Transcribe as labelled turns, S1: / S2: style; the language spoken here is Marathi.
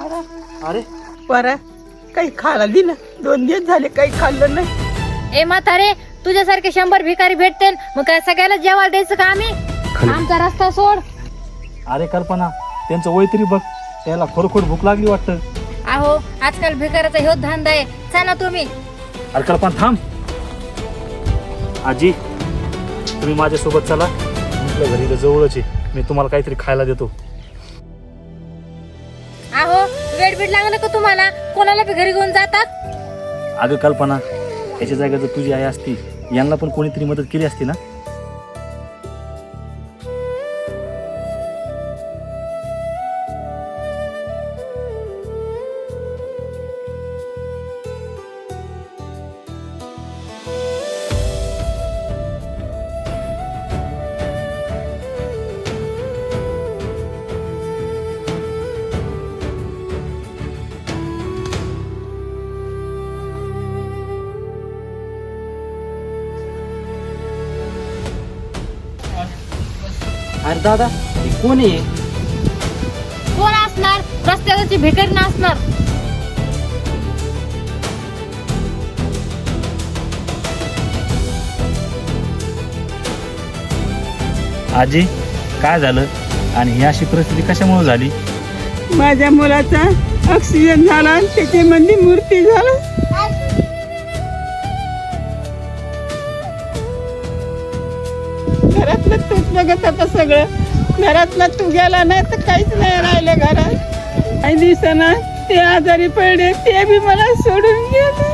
S1: अरे
S2: बरं काही खायला दे ना, 2 दिवस झाले काही खाल्लं नाही.
S3: ए म्हातारे, तुझ्यासारखे 100 भिकारी भेटतील मग काय सगळ्याला जेवायला द्यायचं का आम्ही? आमचा रस्ता सोड.
S1: अरे कल्पना, त्यांचं वय तरी बघ, त्याला खरोखर भूक लागली वाटतं.
S3: अहो आजकाल भिकाराचा ह्यो धंदा आहे. चला तुम्ही.
S1: अरे कल्पना थांब. आजी, तुम्ही माझ्यासोबत चला, आपल्या घरी जवळच आहे, मी तुम्हाला काहीतरी खायला देतो.
S3: अहो वेट बीट लागलं का तुम्हाला? कोणाला बी घरी घेऊन जातात?
S1: अगं कल्पना, याच्या जागा जर तुझी आई असती, यांना पण कोणीतरी मदत केली असती ना.
S4: अरे दादा, हे कोण आहे?
S3: कोण असणार? रस्त्यावरची भिकारी नसणार.
S1: आजी, काय झालं आणि ही अशी परिस्थिती कशामुळे झाली?
S2: माझ्या मुलाचा ऑक्सिजन झाला आणि त्याच्यामध्ये मूर्ती झाला. घरातलं तूच बघत आता सगळं. घरातलं तू गेला नाही तर काहीच नाही राहिलं घरात. काही दिवसानं ते आजारी पडले, ते बी मला सोडून गेले.